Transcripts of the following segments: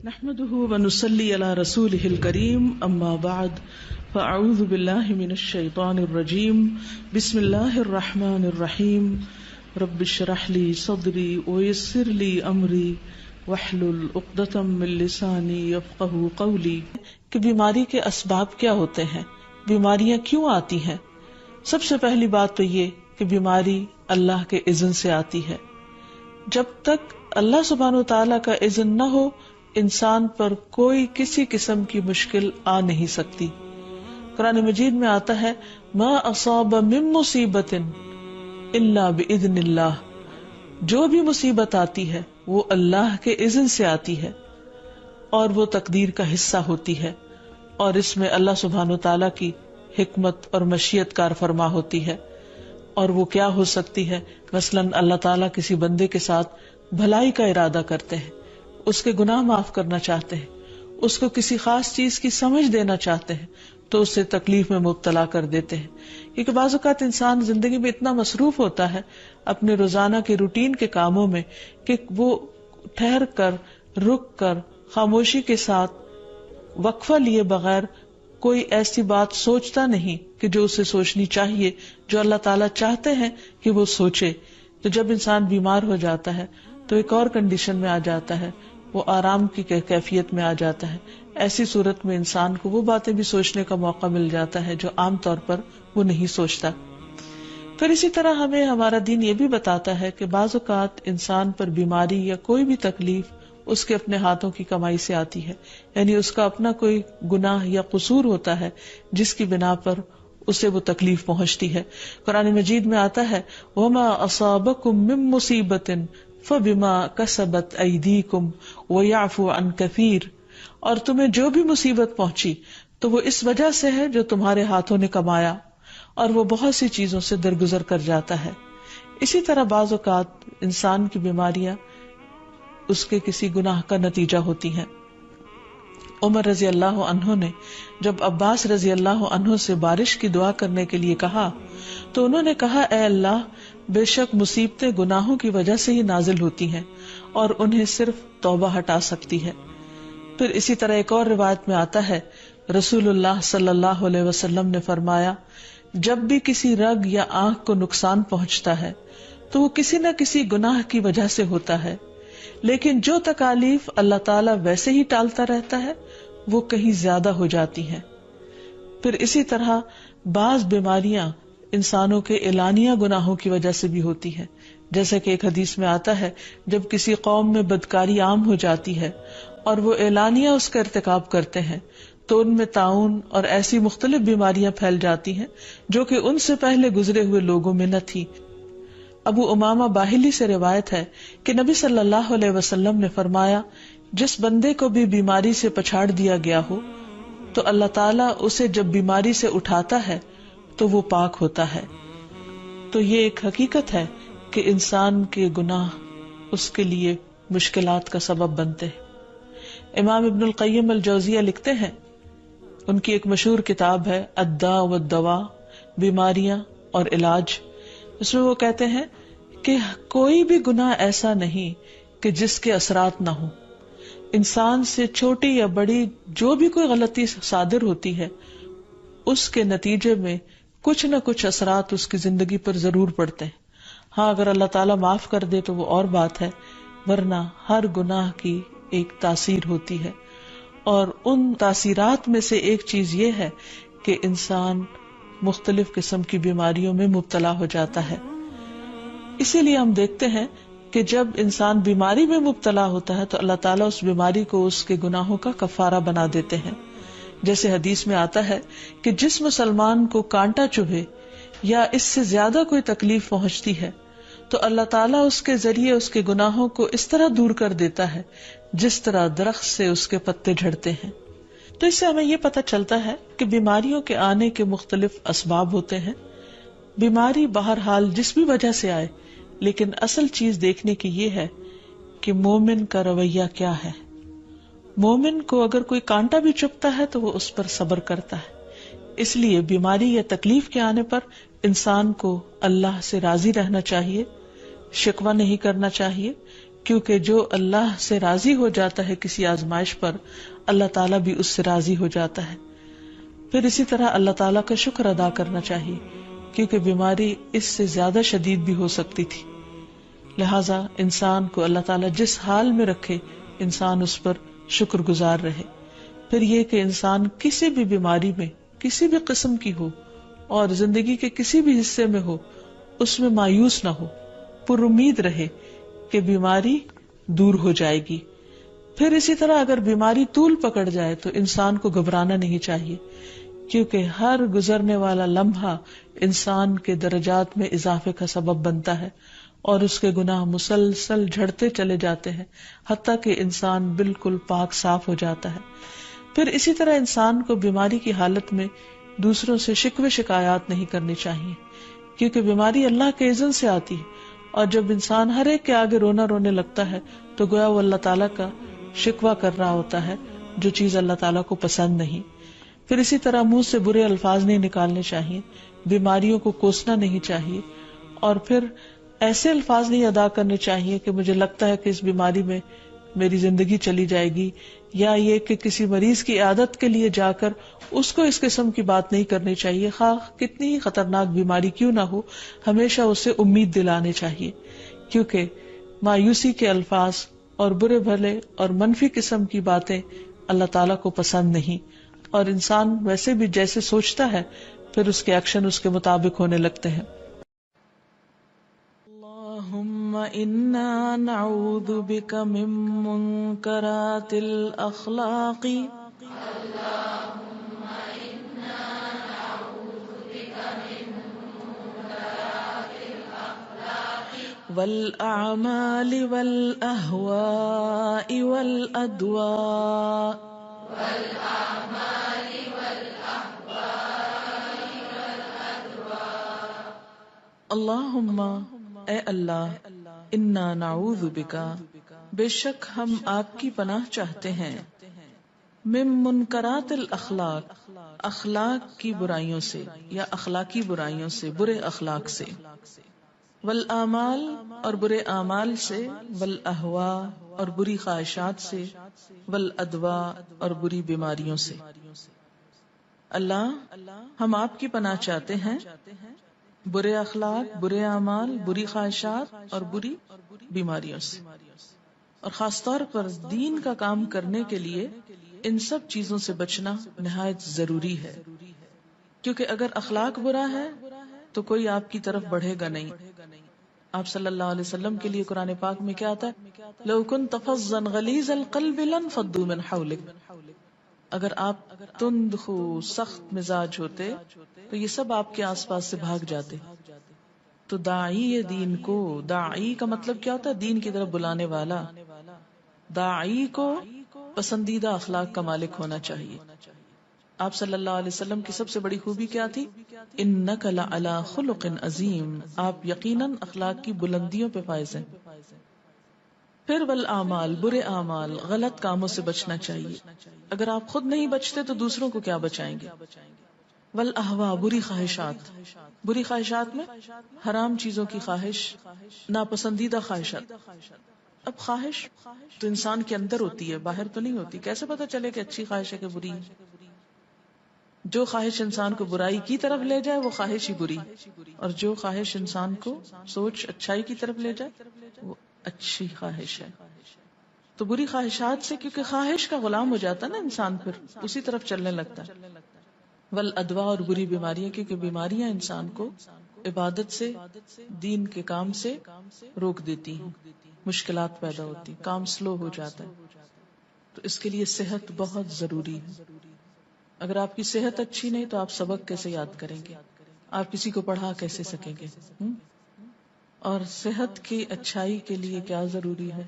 نحمده ونصلي على رسوله الكريم اما بعد فاعوذ بالله من الشيطان الرجيم بسم الله الرحمن الرحيم رب اشرح لي صدري ويسر لي امري واحلل عقدة من لساني يفقهوا قولي. کہ بیماری کے اسباب کیا ہوتے ہیں، بیماریاں کیوں آتی ہیں؟ سب سے پہلی بات تو یہ کہ بیماری اللہ کے اذن سے آتی ہے. جب تک اللہ سبحانہ وتعالی کا اذن نہ ہو انسان پر کوئی کسی قسم کی مشکل آ نہیں سکتی. قرآن مجید میں آتا ہے ما اصاب من مصیبت الا باذن اللہ، جو بھی مصیبت آتی ہے وہ اللہ کے اذن سے آتی ہے اور وہ تقدیر کا حصہ ہوتی ہے، اور اس میں اللہ سبحانہ وتعالی کی حکمت اور مشیت کار فرما ہوتی ہے. اور وہ کیا ہو سکتی ہے؟ مثلاً اللہ تعالیٰ کسی بندے کے ساتھ بھلائی کا ارادہ کرتے ہیں، اس کے گناہ معاف کرنا چاہتے ہیں، اس کو کسی خاص چیز کی سمجھ دینا چاہتے ہیں تو اسے تکلیف میں مبتلا کر دیتے ہیں. کیونکہ بعض اوقات انسان زندگی میں اتنا مصروف ہوتا ہے اپنے روزانہ کے روٹین کے کاموں میں کہ وہ ٹھہر کر، رک کر، خاموشی کے ساتھ وقفہ لیے بغیر کوئی ایسی بات سوچتا نہیں کہ جو اسے سوچنی چاہیے، جو اللہ تعالیٰ چاہتے ہیں کہ وہ سوچے. تو جب انسان بیمار ہو جاتا ہے تو ایک اور کنڈیشن میں آ جاتا ہے، وہ آرام کی کیفیت میں آ جاتا ہے. ایسی صورت میں انسان کو وہ باتیں بھی سوچنے کا موقع مل جاتا ہے جو عام طور پر وہ نہیں سوچتا. پھر اسی طرح ہمیں ہمارا دین یہ بھی بتاتا ہے کہ بعض اوقات انسان پر بیماری یا کوئی بھی تکلیف اس کے اپنے ہاتھوں کی کمائی سے آتی ہے، یعنی اس کا اپنا کوئی گناہ یا قصور ہوتا ہے جس کی بنا پر اسے وہ تکلیف پہنچتی ہے. قرآن مجید میں آتا ہے وَمَا أَصَابَكُم مِّن مُّصِيبَةٍ فَبِمَا كَسَبَتْ أَيْدِيكُمْ وَيَعْفُو عَن كَثِيرٍ، اور تمہیں جو بھی مصیبت پہنچی تو وہ اس وجہ سے ہے جو تمہارے ہاتھوں نے کمایا، اور وہ بہت سی چیزوں سے درگزر کر جاتا ہے. اسی طرح بعض اوقات انسان کی بیماریاں اس کے کسی گناہ کا نتیجہ ہوتی ہیں. عمر رضی اللہ عنہ نے جب عباس رضی اللہ عنہ سے بارش کی دعا کرنے کے لیے کہا تو انہوں نے کہا اے اللہ، بے شک مصیبتیں گناہوں کی وجہ سے ہی نازل ہوتی ہیں اور انہیں صرف توبہ ہٹا سکتی ہے. پھر اسی طرح ایک اور روایت میں آتا ہے رسول اللہ صلی اللہ علیہ وسلم نے فرمایا جب بھی کسی رگ یا آنکھ کو نقصان پہنچتا ہے تو وہ کسی نہ کسی گناہ کی وجہ سے ہوتا ہے، لیکن جو تکالیف اللہ تعالیٰ ویسے ہی ٹالتا رہتا ہے وہ کہیں زیادہ ہو جاتی ہیں. پھر اسی طرح بعض بیماریاں انسانوں کے اعلانیہ گناہوں کی وجہ سے بھی ہوتی ہیں، جیسا کہ ایک حدیث میں آتا ہے جب کسی قوم میں بدکاری عام ہو جاتی ہے اور وہ اعلانیہ اس کا ارتکاب کرتے ہیں تو ان میں طاعون اور ایسی مختلف بیماریاں پھیل جاتی ہیں جو کہ ان سے پہلے گزرے ہوئے لوگوں میں نہ تھی. ابو امامہ باہلی سے روایت ہے کہ نبی صلی اللہ علیہ وسلم نے فرمایا جس بندے کو بھی بیماری سے پچھاڑ دیا گیا ہو تو اللہ تعالیٰ اسے جب بیماری سے اٹھاتا ہے تو وہ پاک ہوتا ہے. تو یہ ایک حقیقت ہے کہ انسان کے گناہ اس کے لیے مشکلات کا سبب بنتے ہیں. امام ابن القیم الجوزیہ لکھتے ہیں، ان کی ایک مشہور کتاب ہے الداء والدواء، بیماریاں اور علاج. اس میں وہ کہتے ہیں کہ کوئی بھی گناہ ایسا نہیں کہ جس کے اثرات نہ ہوں. انسان سے چھوٹی یا بڑی جو بھی کوئی غلطی صادر ہوتی ہے اس کے نتیجے میں کچھ نہ کچھ اثرات اس کی زندگی پر ضرور پڑتے ہیں. ہاں اگر اللہ تعالیٰ معاف کر دے تو وہ اور بات ہے، ورنہ ہر گناہ کی ایک تاثیر ہوتی ہے، اور ان تاثیرات میں سے ایک چیز یہ ہے کہ انسان مختلف قسم کی بیماریوں میں مبتلا ہو جاتا ہے. اسی لیے ہم دیکھتے ہیں کہ جب انسان بیماری میں مبتلا ہوتا ہے تو اللہ تعالیٰ اس بیماری کو اس کے گناہوں کا کفارہ بنا دیتے ہیں. جیسے حدیث میں آتا ہے کہ جس مسلمان کو کانٹا چبھے یا اس سے زیادہ کوئی تکلیف پہنچتی ہے تو اللہ تعالیٰ اس کے ذریعے اس کے گناہوں کو اس طرح دور کر دیتا ہے جس طرح درخت سے اس کے پتے جھڑتے ہیں. تو اس سے ہمیں یہ پتہ چلتا ہے کہ بیماریوں کے آنے کے مختلف اسباب ہوتے ہیں. بیماری بہرحال جس بھی وجہ سے آئے، لیکن اصل چیز دیکھنے کی یہ ہے کہ مومن کا رویہ کیا ہے. مومن کو اگر کوئی کانٹا بھی چبھتا ہے تو وہ اس پر صبر کرتا ہے. اس لیے بیماری یا تکلیف کے آنے پر انسان کو اللہ سے راضی رہنا چاہیے، شکوہ نہیں کرنا چاہیے، کیونکہ جو اللہ سے راضی ہو جاتا ہے کسی آزمائش پر، اللہ تعالیٰ بھی اس سے راضی ہو جاتا ہے۔ پھر اسی طرح اللہ تعالیٰ کا شکر ادا کرنا چاہیے، کیونکہ بیماری اس سے زیادہ شدید بھی ہو سکتی تھی، لہذا انسان کو اللہ تعالیٰ جس حال میں رکھے انسان اس پر شکر گزار رہے۔ پھر یہ کہ انسان کسی بھی بیماری میں کسی بھی قسم کی ہو اور زندگی کے کسی بھی حصے میں ہو، اس میں مایوس نہ ہو، پر امید رہے کہ بیماری دور ہو جائے گی۔ پھر اسی طرح اگر بیماری طول پکڑ جائے تو انسان کو گھبرانا نہیں چاہیے، کیونکہ ہر گزرنے والا لمحہ انسان کے درجات میں اضافے کا سبب بنتا ہے اور اس کے گناہ مسلسل جھڑتے چلے جاتے ہیں حتیٰ کہ انسان بالکل پاک صاف ہو جاتا ہے۔ پھر اسی طرح انسان کو بیماری کی حالت میں دوسروں سے شکوے شکایات نہیں کرنی چاہیے، کیونکہ بیماری اللہ کے اذن سے آتی ہے، اور جب انسان ہر ایک کے آگے رونے لگتا ہے تو گویا وہ اللہ تعالیٰ کا شکوہ کر رہا ہوتا ہے، جو چیز اللہ تعالیٰ کو پسند نہیں۔ پھر اسی طرح منہ سے برے الفاظ نہیں نکالنے چاہیے، بیماریوں کو کوسنا نہیں چاہیے، اور پھر ایسے الفاظ نہیں ادا کرنے چاہیے کہ مجھے لگتا ہے کہ اس بیماری میں میری زندگی چلی جائے گی، یا یہ کہ کسی مریض کی عیادت کے لیے جا کر اس کو اس قسم کی بات نہیں کرنی چاہیے، خواہ کتنی ہی خطرناک بیماری کیوں نہ ہو، ہمیشہ اسے امید دلانے چاہیے، کیونکہ مایوسی کے الفاظ اور برے بھلے اور منفی قسم کی باتیں اللہ تعالیٰ کو پسند نہیں، اور انسان ویسے بھی جیسے سوچتا ہے پھر اس کے ایکشن اس کے مطابق ہونے لگتے ہیں۔ اللہم انا نعوذ بک من منکرات الاخلاق والاعمال والاہواء والادواء اللہم اے اللہ، انا نعوذ بکا بے شک ہم آپ کی پناہ چاہتے ہیں، من منکرات الاخلاق اخلاق کی برائیوں سے یا اخلاقی برائیوں سے، برے اخلاق سے، والاعمال اور برے اعمال سے، والاہواء اور بری خواہشات سے، والادواء اور بری بیماریوں سے۔ اللہ ہم آپ کی پناہ چاہتے ہیں برے اخلاق، برے اعمال، بری خواہشات اور بری بیماریوں سے، اور خاص طور پر دین کا کام کرنے کے لیے ان سب چیزوں سے بچنا نہایت ضروری ہے، کیونکہ اگر اخلاق برا ہے تو کوئی آپ کی طرف بڑھے گا نہیں۔ آپ صلی اللہ علیہ وسلم کے لیے قرآن پاک میں کیا آتا ہے؟ لو كنت فظا غلیظ القلب لانفضوا من حولک، اگر آپ تند خو سخت مزاج ہوتے تو یہ سب آپ کے آس پاس سے بھاگ جاتے۔ تو داعی دین کو، داعی کا مطلب کیا ہوتا ہے؟ دین کی طرف بلانے والا۔ داعی کو پسندیدہ اخلاق کا مالک ہونا چاہیے۔ آپ صلی اللہ علیہ وسلم کی سب سے بڑی خوبی کیا تھی؟ انک لعلی خلق عظیم، آپ یقیناً اخلاق کی بلندیوں پہ فائز ہیں۔ پھر والاعمال، برے اعمال، غلط کاموں سے بچنا چاہیے، اگر آپ خود نہیں بچتے تو دوسروں کو کیا بچائیں گے۔ والاہواء، بری خواہشات، بری خواہشات میں حرام چیزوں کی خواہش، ناپسندیدہ خواہشات۔ اب خواہش تو انسان کے اندر ہوتی ہے، باہر تو نہیں ہوتی، کیسے پتا چلے کہ اچھی خواہش ہے کہ بری ہے؟ جو خواہش انسان کو برائی کی طرف لے جائے وہ خواہش ہی بری، اور جو خواہش انسان کو سوچ اچھائی کی طرف لے جائے وہ اچھی خواہش ہے۔ تو بری خواہشات سے، کیونکہ خواہش کا غلام ہو جاتا ہے نا انسان، پھر اسی طرف چلنے لگتا ہے۔ والادواء، اور بری بیماریاں، کیونکہ بیماریاں انسان کو عبادت سے، دین کے کام سے روک دیتی ہیں، مشکلات پیدا ہوتی، کام سلو ہو جاتا ہے۔ تو اس کے لیے صحت بہت ضروری ہے۔ اگر آپ کی صحت اچھی نہیں تو آپ سبق کیسے یاد کریں گے؟ آپ کسی کو پڑھا کیسے سکیں گے؟ اور صحت کی اچھائی کے لیے کیا ضروری ہے؟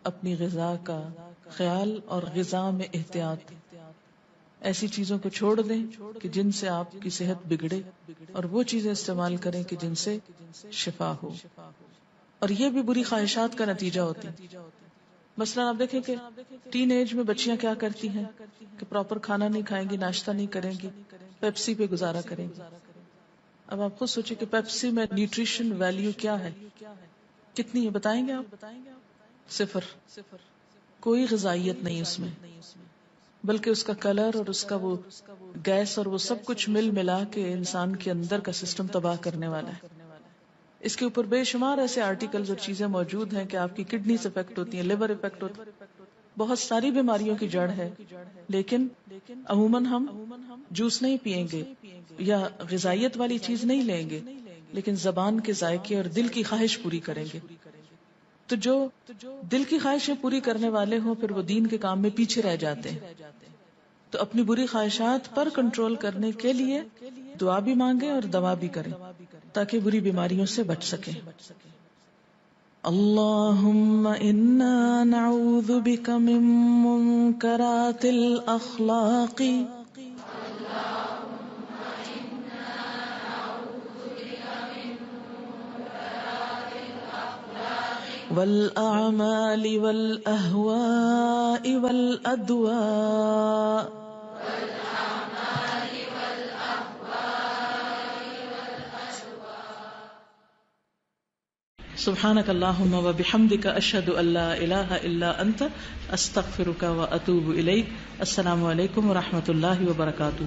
اپنی غذا کا خیال اور غذا میں احتیاط، ایسی چیزوں کو چھوڑ دیں کہ جن سے آپ کی صحت بگڑے، اور وہ چیزیں استعمال کریں کہ جن سے شفا ہو، اور یہ بھی بری خواہشات کا نتیجہ ہوتی۔ مثلا آپ دیکھیں کہ ٹین ایج میں بچیاں کیا کرتی ہیں کہ پراپر کھانا نہیں کھائیں گی، ناشتہ نہیں کریں گی، پیپسی پہ گزارا کریں گی۔ اب آپ خود سوچیں کہ پیپسی میں نیوٹریشن ویلیو کیا ہے، کتنی ہے، بتائیں گے آپ؟ صفر، کوئی غذائیت نہیں اس میں، بلکہ اس کا کلر اور اس کا وہ گیس اور وہ سب کچھ مل ملا کے انسان کے اندر کا سسٹم تباہ کرنے والا ہے۔ اس کے اوپر بے شمار ایسے آرٹیکلز اور چیزیں موجود ہیں کہ آپ کی کڈنیز افیکٹ ہوتی ہیں، لیور افیکٹ ہوتی ہے، بہت ساری بیماریوں کی جڑ ہے۔ لیکن عموماً ہم جوس نہیں پیئیں گے یا غذائیت والی چیز نہیں لیں گے، لیکن زبان کے ذائقے اور دل کی خواہش پوری کریں گے۔ تو جو دل کی خواہشیں پوری کرنے والے ہوں پھر وہ دین کے کام میں پیچھے رہ جاتے ہیں۔ تو اپنی بری خواہشات پر کنٹرول کرنے کے لیے دعا بھی مانگیں اور دوا بھی کریں تاکہ بری بیماریوں سے بچ سکیں۔ اللہم انا نعوذ بک من منکرات الاخلاق والاعمال والاہواء والادواء سبحانک اللہم وبحمدک اشہد ان لا الہ الا انت استغفرک واتوب الیک۔ السلام علیکم ورحمۃ اللہ وبرکاتہ۔